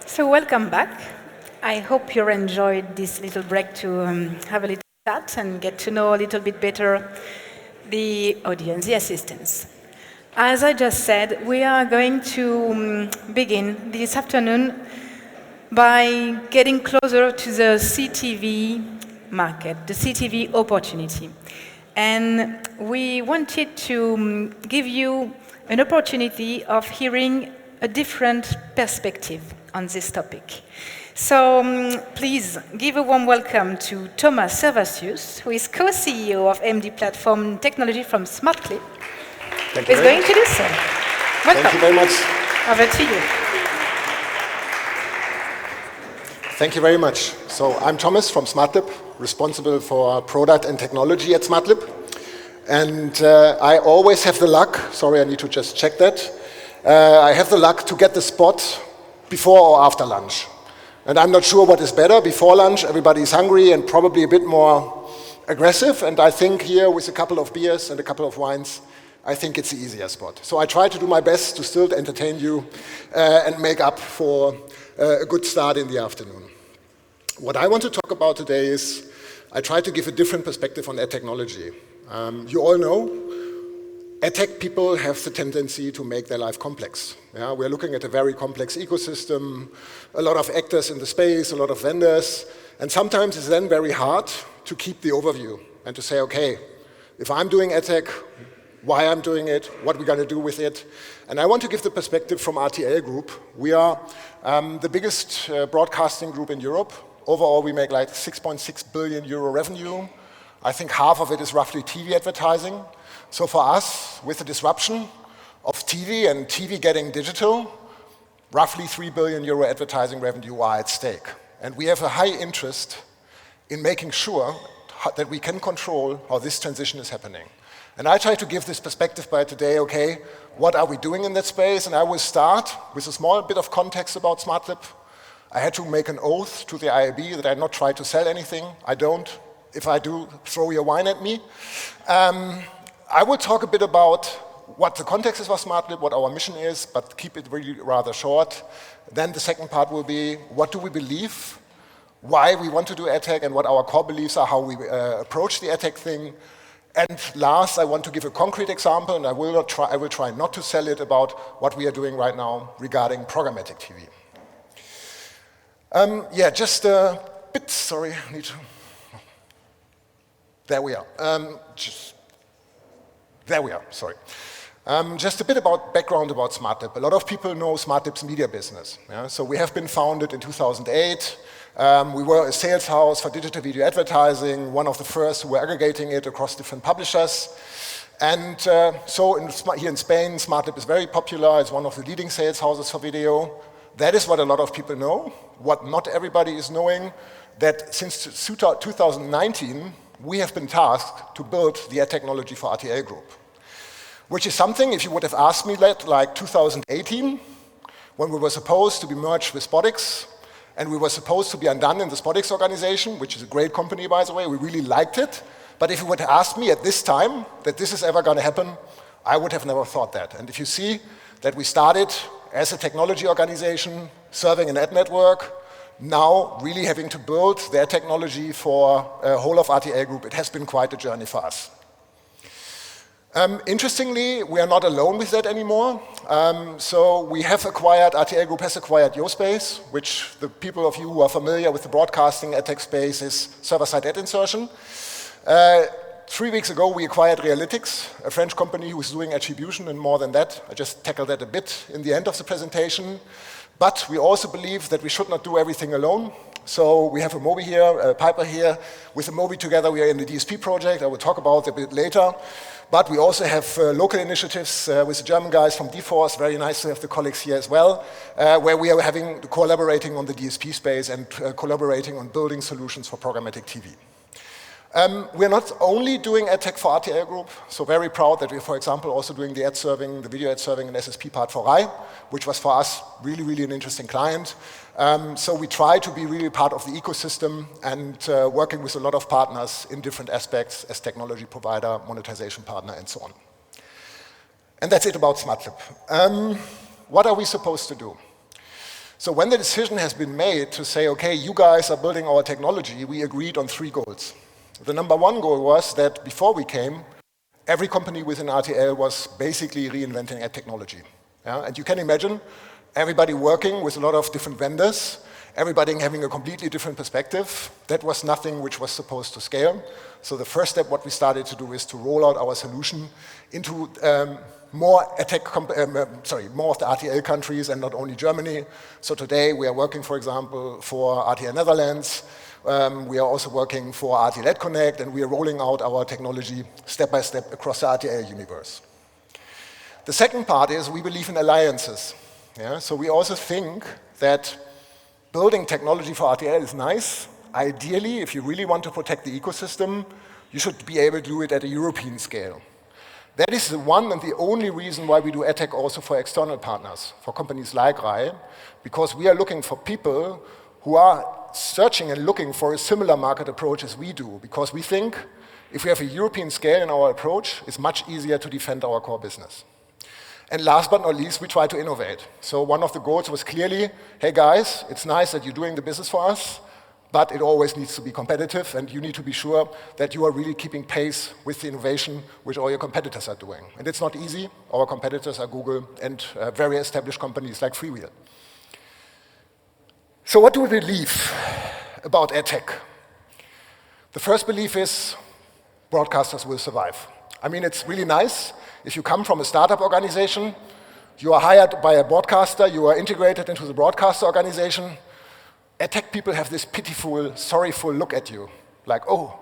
So welcome back. I hope you enjoyed this little break to have a little chat and get to know a little bit better the audience, the assistants. As I just said, we are going to begin this afternoon by getting closer to the CTV market, the CTV opportunity. And we wanted to give you an opportunity of hearing a different perspective on this topic. So please give a warm welcome to Thomas Servatius, who is co-CEO of MD Platform Technology from Smartclip. Thank you. He's going to do so. Welcome. Thank you very much. Over to you. Thank you very much. So I'm Thomas from Smartclip, responsible for product and technology at Smartclip. And I always have the luck, sorry, I need to just check that. I have the luck to get the spot before or after lunch. And I'm not sure what is better. Before lunch, everybody is hungry and probably a bit more aggressive. And I think here with a couple of beers and a couple of wines, I think it's the easier spot. So I try to do my best to still entertain you and make up for a good start in the afternoon. What I want to talk about today is I try to give a different perspective on ad technology. You all know AdTech people have the tendency to make their life complex. Yeah, we're looking at a very complex ecosystem, a lot of actors in the space, a lot of vendors, and sometimes it's then very hard to keep the overview and to say, okay, if I'm doing AdTech, why I'm doing it, what we're going to do with it. And I want to give the perspective from RTL Group. We are the biggest broadcasting group in Europe. Overall, we make like 6.6 billion euro revenue. I think half of it is roughly TV advertising. So for us, with the disruption of TV and TV getting digital, roughly 3 billion euro advertising revenue are at stake. And we have a high interest in making sure that we can control how this transition is happening. And I try to give this perspective by today, okay, what are we doing in that space? And I will start with a small bit of context about Smartclip. I had to make an oath to the IAB that I not try to sell anything. I don't. If I do, throw your wine at me. I will talk a bit about what the context is for Smartclip, what our mission is, but keep it really rather short. Then the second part will be, what do we believe, why we want to do AdTech, and what our core beliefs are, how we approach the AdTech thing. And last, I want to give a concrete example, and I will try not to sell it, about what we are doing right now regarding programmatic TV. Yeah, just a bit, sorry, I need to... There we are. There we are, sorry. Just a bit about background about Smartclip. A lot of people know Smartclip's media business. Yeah? So we have been founded in 2008. We were a sales house for digital video advertising, one of the first who were aggregating it across different publishers. And so here in Spain, Smartclip is very popular. It's one of the leading sales houses for video. That is what a lot of people know. What not everybody is knowing, that since 2019, we have been tasked to build the ad technology for RTL Group, which is something, if you would have asked me that, like 2018, when we were supposed to be merged with SpotX, and we were supposed to be undone in the SpotX organization, which is a great company, by the way, we really liked it. But if you would have asked me at this time that this is ever going to happen, I would have never thought that. And if you see that we started as a technology organization, serving an ad network, now really having to build their technology for a whole of RTL Group, it has been quite a journey for us. Interestingly, we are not alone with that anymore. So we have acquired, RTL Group has acquired YoSpace, which the people of you who are familiar with the broadcasting AdTech space is server-side ad insertion. 3 weeks ago, we acquired Realytics, a French company who is doing attribution and more than that. I just tackled that a bit in the end of the presentation. But we also believe that we should not do everything alone. So we have a Moby here, Piper here. With the Moby together, we are in the DSP project. I will talk about it a bit later. But we also have local initiatives with the German guys from DForce. Very nice to have the colleagues here as well, where we are collaborating on the DSP space and collaborating on building solutions for programmatic TV. We're not only doing AdTech for RTL Group, so very proud that we're, for example, also doing the ad serving, the video ad serving and SSP part for RAI, which was for us really, really an interesting client. So we try to be really part of the ecosystem and working with a lot of partners in different aspects as technology provider, monetization partner, and so on. And that's it about Smartclip. What are we supposed to do? So when the decision has been made to say, okay, you guys are building our technology, we agreed on 3 goals. The number 1 goal was that before we came, every company within RTL was basically reinventing ad technology. Yeah? And you can imagine everybody working with a lot of different vendors, everybody having a completely different perspective. That was nothing which was supposed to scale. So the first step, what we started to do is to roll out our solution into more of the RTL countries and not only Germany. So today we are working, for example, for RTL Netherlands. We are also working for RTL Connect, and we are rolling out our technology step by step across the RTL universe. The second part is we believe in alliances. Yeah? So we also think that building technology for RTL is nice. Ideally, if you really want to protect the ecosystem, you should be able to do it at a European scale. That is the one and the only reason why we do AdTech also for external partners, for companies like RAI, because we are looking for people who are searching and looking for a similar market approach as we do, because we think if we have a European scale in our approach, it's much easier to defend our core business. And last but not least, we try to innovate. So one of the goals was clearly, hey guys, it's nice that you're doing the business for us, but it always needs to be competitive, and you need to be sure that you are really keeping pace with the innovation which all your competitors are doing. And it's not easy. Our competitors are Google and very established companies like Freewheel. So what do we believe about AdTech? The first belief is broadcasters will survive. I mean, it's really nice. If you come from a startup organization, you are hired by a broadcaster, you are integrated into the broadcaster organization. AdTech people have this pitiful, sorrowful look at you, like, oh,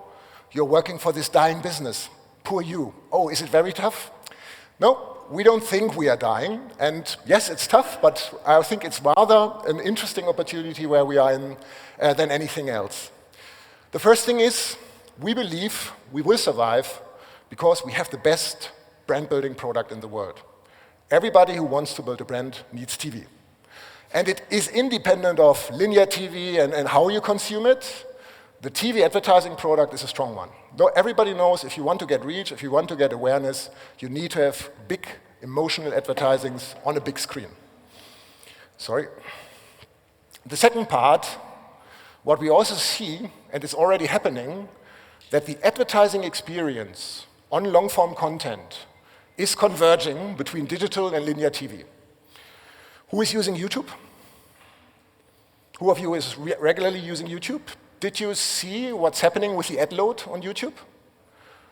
you're working for this dying business. Poor you. Oh, is it very tough? No, we don't think we are dying. And yes, it's tough, but I think it's rather an interesting opportunity where we are in than anything else. The first thing is, we believe we will survive because we have the best brand building product in the world. Everybody who wants to build a brand needs TV. And it is independent of linear TV and how you consume it. The TV advertising product is a strong one. Though everybody knows if you want to get reach, if you want to get awareness, you need to have big emotional advertisings on a big screen. Sorry. The second part, what we also see, and it's already happening, that the advertising experience on long-form content is converging between digital and linear TV. Who is using YouTube? Who of you is regularly using YouTube? Did you see what's happening with the ad load on YouTube?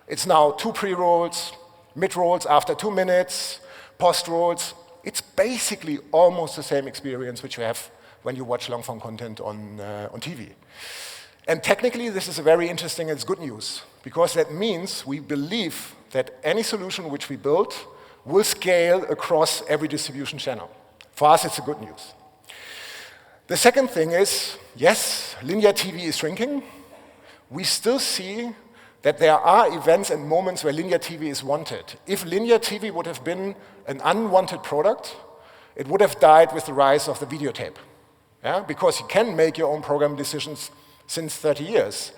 It's now 2 pre-rolls, mid-rolls after 2 minutes, post-rolls. It's basically almost the same experience which you have when you watch long-form content on TV. And technically, this is a very interesting and it's good news, because that means we believe that any solution which we build will scale across every distribution channel. For us, it's a good news. The second thing is, yes, linear TV is shrinking. We still see that there are events and moments where linear TV is wanted. If linear TV would have been an unwanted product, it would have died with the rise of the videotape. Yeah? Because you can make your own program decisions since 30 years.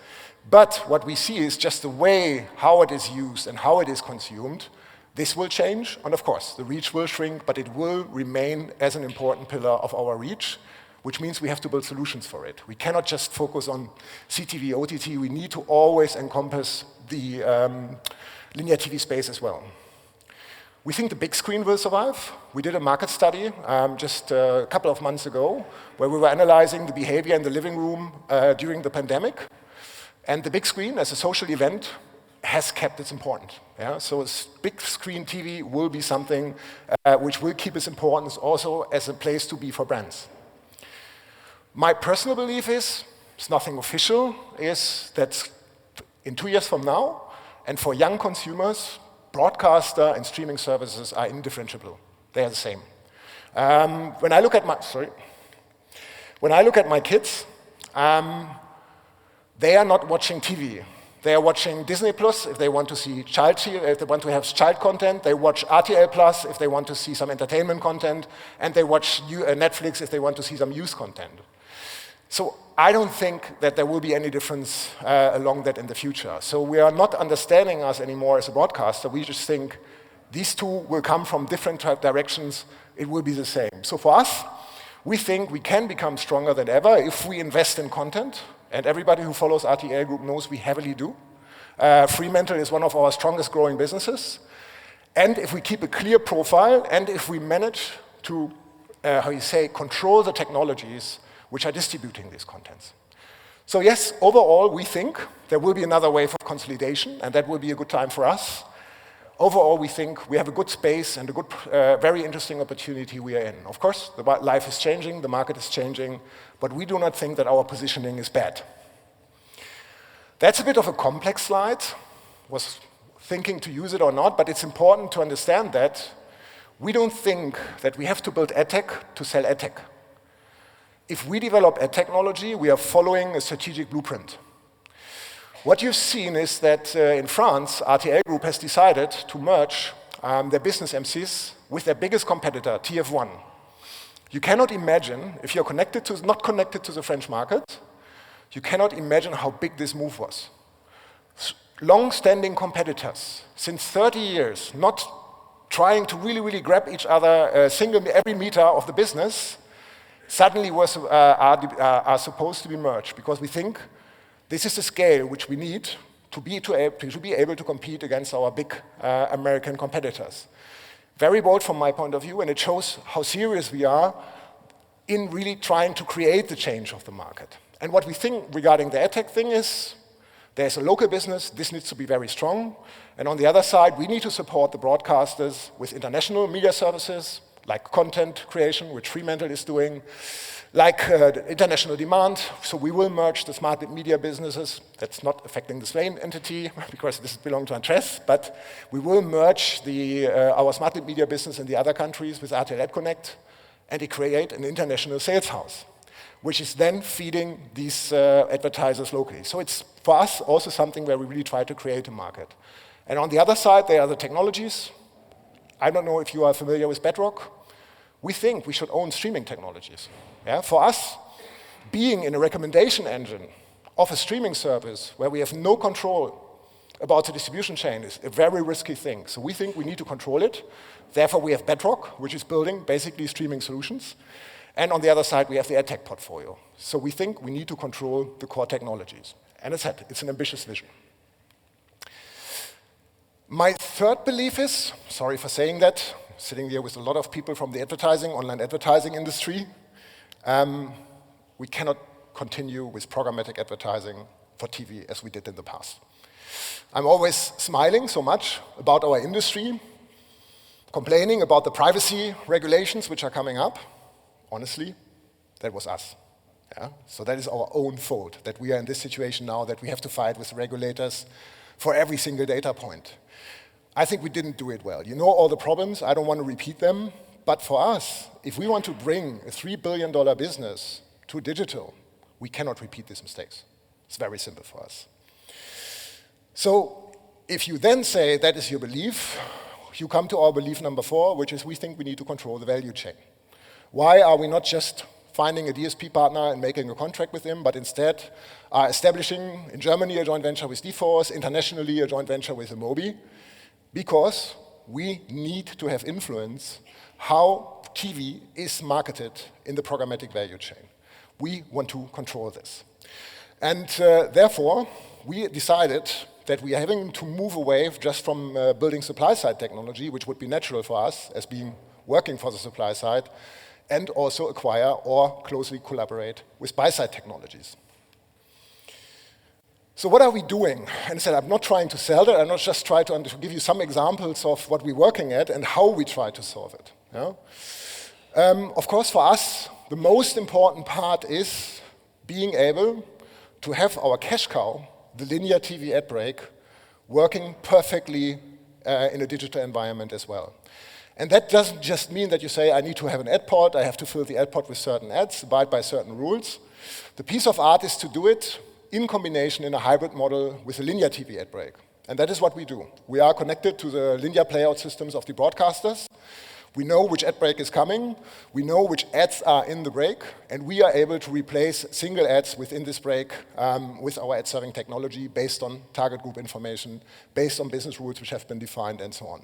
But what we see is just the way how it is used and how it is consumed. This will change, and of course, the reach will shrink, but it will remain as an important pillar of our reach, which means we have to build solutions for it. We cannot just focus on CTV, OTT. We need to always encompass the linear TV space as well. We think the big screen will survive. We did a market study just a couple of months ago where we were analyzing the behavior in the living room during the pandemic. And the big screen, as a social event, has kept its importance. Yeah? So big screen TV will be something which will keep its importance also as a place to be for brands. My personal belief is, it's nothing official, is that in 2 years from now, and for young consumers, broadcaster and streaming services are indifferentiable. They are the same. When I look at my kids, they are not watching TV. They are watching Disney Plus if they want to see if they want to have child content. They watch RTL Plus if they want to see some entertainment content, and they watch Netflix if they want to see some youth content. So I don't think that there will be any difference along that in the future. So we are not understanding us anymore as a broadcaster. We just think these two will come from different directions. It will be the same. So for us, We think we can become stronger than ever if we invest in content, and everybody who follows RTL Group knows we heavily do. Fremantle is one of our strongest growing businesses. And if we keep a clear profile, and if we manage to, control the technologies which are distributing these contents. So yes, overall, we think there will be another wave of consolidation, and that will be a good time for us. Overall, we think we have a good space and a good, very interesting opportunity we are in. Of course, life is changing, the market is changing, but we do not think that our positioning is bad. That's a bit of a complex slide. Was thinking to use it or not, but it's important to understand that we don't think that we have to build AdTech to sell AdTech. If we develop ad technology, we are following a strategic blueprint. What you've seen is that in France, RTL Group has decided to merge their business MCs with their biggest competitor, TF1. You cannot imagine, if you're not connected to the French market, you cannot imagine how big this move was. Long-standing competitors, since 30 years, not trying to really grab each other every meter of the business, suddenly are supposed to be merged, because we think this is the scale which we need to be able to compete against our big American competitors. Very bold from my point of view, and it shows how serious we are in really trying to create the change of the market. And what we think regarding the AdTech thing is, there's a local business, this needs to be very strong, and on the other side, we need to support the broadcasters with international media services, like content creation, which Fremantle is doing, like international demand. So we will merge the Smartclip media businesses. That's not affecting the same entity, because this belongs to Andres, but we will merge our Smartclip media business in the other countries with RTL Ad Connect, and create an international sales house, which is then feeding these advertisers locally. So it's, for us, also something where we really try to create a market. And on the other side, there are the technologies. I don't know if you are familiar with Bedrock. We think we should own streaming technologies. Yeah? For us, being in a recommendation engine of a streaming service where we have no control about the distribution chain is a very risky thing. So we think we need to control it. Therefore, we have Bedrock, which is building basically streaming solutions. And on the other side, we have the AdTech portfolio. So we think we need to control the core technologies. And as I said, it's an ambitious vision. My third belief is, sorry for saying that, sitting here with a lot of people from the online advertising industry, we cannot continue with programmatic advertising for TV as we did in the past. I'm always smiling so much about our industry, complaining about the privacy regulations which are coming up. Honestly, that was us. Yeah? So that is our own fault, that we are in this situation now, that we have to fight with regulators for every single data point. I think we didn't do it well. You know all the problems, I don't want to repeat them, but for us, if we want to bring a $3 billion business to digital, we cannot repeat these mistakes. It's very simple for us. So if you then say that is your belief, you come to our belief number 4, which is we think we need to control the value chain. Why are we not just finding a DSP partner and making a contract with him, but instead are establishing in Germany a joint venture with dForce, internationally a joint venture with Amobi? Because we need to have influence how TV is marketed in the programmatic value chain. We want to control this. And therefore, we decided that we are having to move away just from building supply-side technology, which would be natural for us as being working for the supply side, and also acquire or closely collaborate with buy-side technologies. So what are we doing? And I said, I'm not trying to sell that, I'm not just trying to give you some examples of what we're working at and how we try to solve it. Yeah? Of course, for us, the most important part is being able to have our cash cow, the linear TV ad break, working perfectly in a digital environment as well. And that doesn't just mean that you say, I need to have an ad pod, I have to fill the ad pod with certain ads, abide by certain rules. The piece of art is to do it in combination in a hybrid model with a linear TV ad break. And that is what we do. We are connected to the linear playout systems of the broadcasters. We know which ad break is coming, we know which ads are in the break, and we are able to replace single ads within this break with our ad serving technology based on target group information, based on business rules which have been defined, and so on.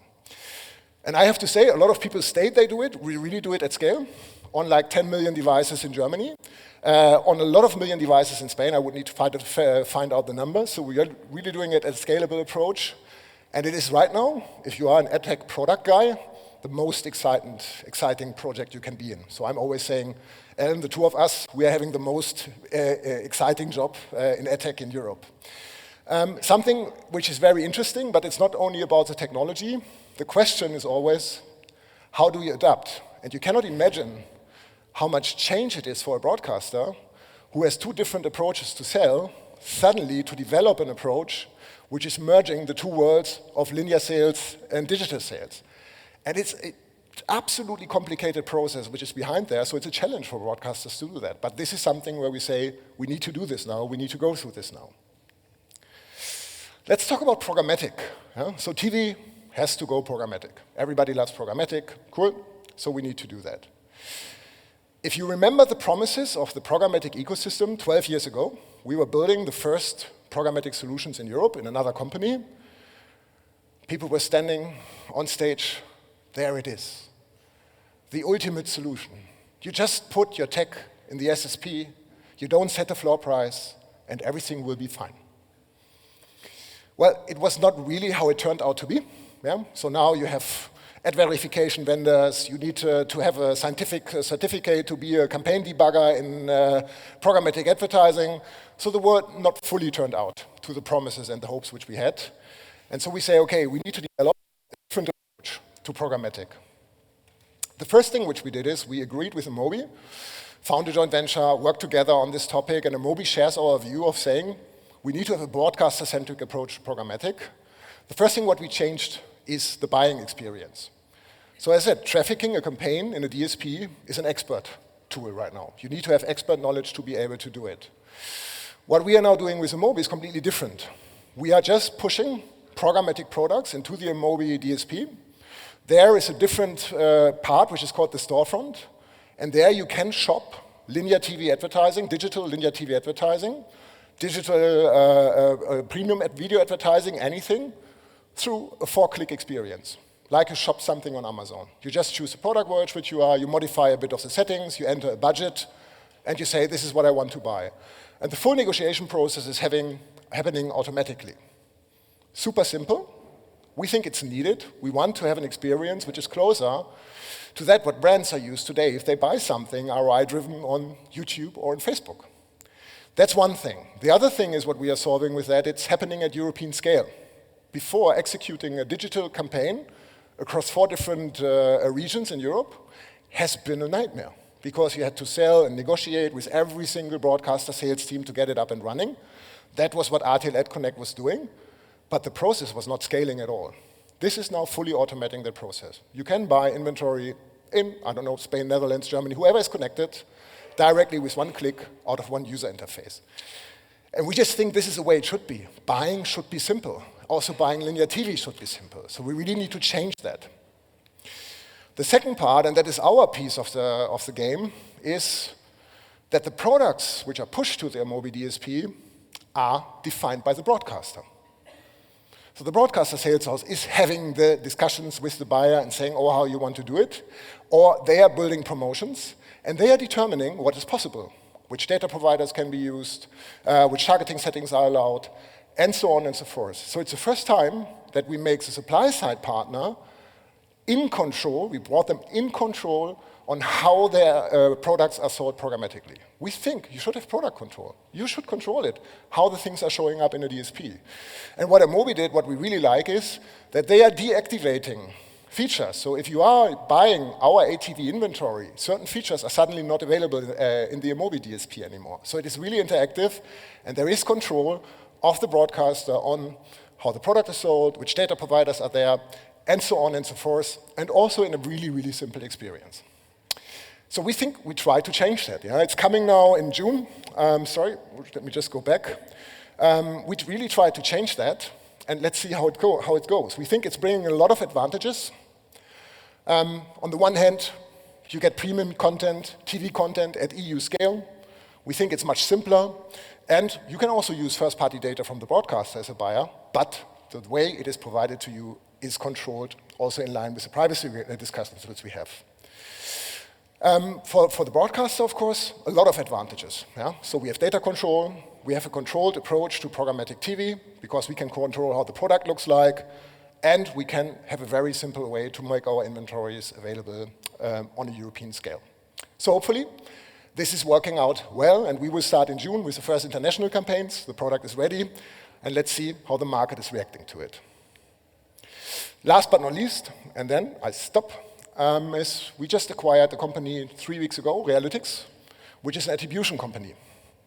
And I have to say, a lot of people state they do it. We really do it at scale. on like 10 million devices in Germany, on a lot of million devices in Spain. I would need to find out the number. So we are really doing it as a scalable approach. And it is right now, if you are an AdTech product guy, the most exciting project you can be in. So I'm always saying, Ellen, the two of us, we are having the most exciting job in AdTech in Europe. Something which is very interesting, but it's not only about the technology. The question is always, how do we adapt? And you cannot imagine how much change it is for a broadcaster who has two different approaches to sell, suddenly to develop an approach which is merging the two worlds of linear sales and digital sales. And it's an absolutely complicated process which is behind there, so it's a challenge for broadcasters to do that. But this is something where we say, we need to do this now, we need to go through this now. Let's talk about programmatic. So TV has to go programmatic. Everybody loves programmatic, cool, so we need to do that. If you remember the promises of the programmatic ecosystem 12 years ago, we were building the first programmatic solutions in Europe in another company. People were standing on stage, there it is. The ultimate solution. You just put your tech in the SSP, you don't set a floor price, and everything will be fine. Well, it was not really how it turned out to be. Yeah? So now you have ad verification vendors, you need to have a scientific certificate to be a campaign debugger in programmatic advertising. So the world not fully turned out to the promises and the hopes which we had. And so we say, okay, we need to develop a different approach to programmatic. The first thing which we did is we agreed with Amobi, found a joint venture, worked together on this topic, and Amobi shares our view of saying we need to have a broadcaster-centric approach to programmatic. The first thing what we changed is the buying experience. So as I said, trafficking a campaign in a DSP is an expert tool right now. You need to have expert knowledge to be able to do it. What we are now doing with Amobi is completely different. We are just pushing programmatic products into the Amobi DSP. There is a different part which is called the storefront, and there you can shop linear TV advertising, digital linear TV advertising, digital premium video advertising, anything, through a 4-click experience, like you shop something on Amazon. You just choose the product words which you are, you modify a bit of the settings, you enter a budget, and you say, this is what I want to buy. And the full negotiation process is happening automatically. Super simple. We think it's needed. We want to have an experience which is closer to that what brands are used today if they buy something ROI-driven on YouTube or on Facebook. That's one thing. The other thing is what we are solving with that, it's happening at European scale. Before executing a digital campaign across 4 different regions in Europe has been a nightmare because you had to sell and negotiate with every single broadcaster sales team to get it up and running. That was what RTL Ad Connect was doing, but the process was not scaling at all. This is now fully automating the process. You can buy inventory in, I don't know, Spain, Netherlands, Germany, whoever is connected, directly with 1 click out of 1 user interface. And we just think this is the way it should be. Buying should be simple. Also buying linear TV should be simple. So we really need to change that. The second part, and that is our piece of the game, is that the products which are pushed to the Amobi DSP are defined by the broadcaster. So the broadcaster sales house is having the discussions with the buyer and saying, oh, how you want to do it. Or they are building promotions, and they are determining what is possible, which data providers can be used, which targeting settings are allowed, and so on and so forth. So it's the first time that we make the supply-side partner in control, we brought them in control on how their products are sold programmatically. We think you should have product control. You should control it, how the things are showing up in a DSP. And what Amobi did, what we really like, is that they are deactivating features. So if you are buying our ATV inventory, certain features are suddenly not available in the Amobi DSP anymore. So it is really interactive, and there is control of the broadcaster on how the product is sold, which data providers are there, and so on and so forth, and also in a really, really simple experience. So we think we try to change that. Yeah? It's coming now in June. Sorry, let me just go back. We really try to change that, and let's see how it goes. We think it's bringing a lot of advantages. On the one hand, you get premium content, TV content at EU scale. We think it's much simpler, and you can also use first-party data from the broadcaster as a buyer, but the way it is provided to you is controlled, also in line with the privacy discussions which we have. For the broadcaster, of course, a lot of advantages. Yeah? So we have data control, we have a controlled approach to programmatic TV, because we can control how the product looks like, and we can have a very simple way to make our inventories available on a European scale. So hopefully, this is working out well, and we will start in June with the first international campaigns. The product is ready, and let's see how the market is reacting to it. Last but not least, and then I stop, is we just acquired a company 3 weeks ago, Realytics, which is an attribution company.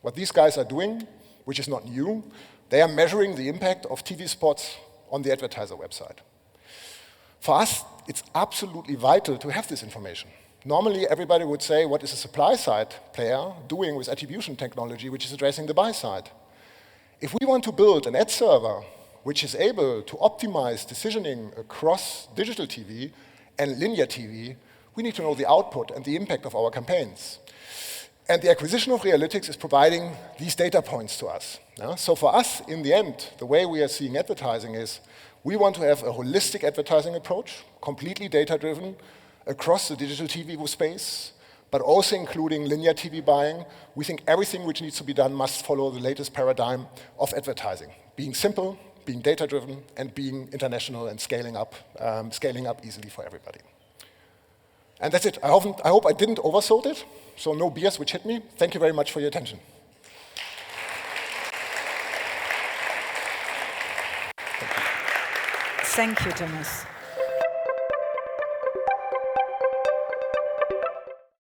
What these guys are doing, which is not new, they are measuring the impact of TV spots on the advertiser website. For us, it's absolutely vital to have this information. Normally, everybody would say, what is a supply-side player doing with attribution technology, which is addressing the buy side? If we want to build an ad server which is able to optimize decisioning across digital TV and linear TV, we need to know the output and the impact of our campaigns. And the acquisition of Realytics is providing these data points to us. Yeah? So for us, in the end, the way we are seeing advertising is we want to have a holistic advertising approach, completely data-driven, across the digital TV space, but also including linear TV buying. We think everything which needs to be done must follow the latest paradigm of advertising, being simple, being data-driven, and being international and scaling up easily for everybody. And that's it. I hope I didn't oversold it, so no beers which hit me. Thank you very much for your attention. Thank you, Thomas.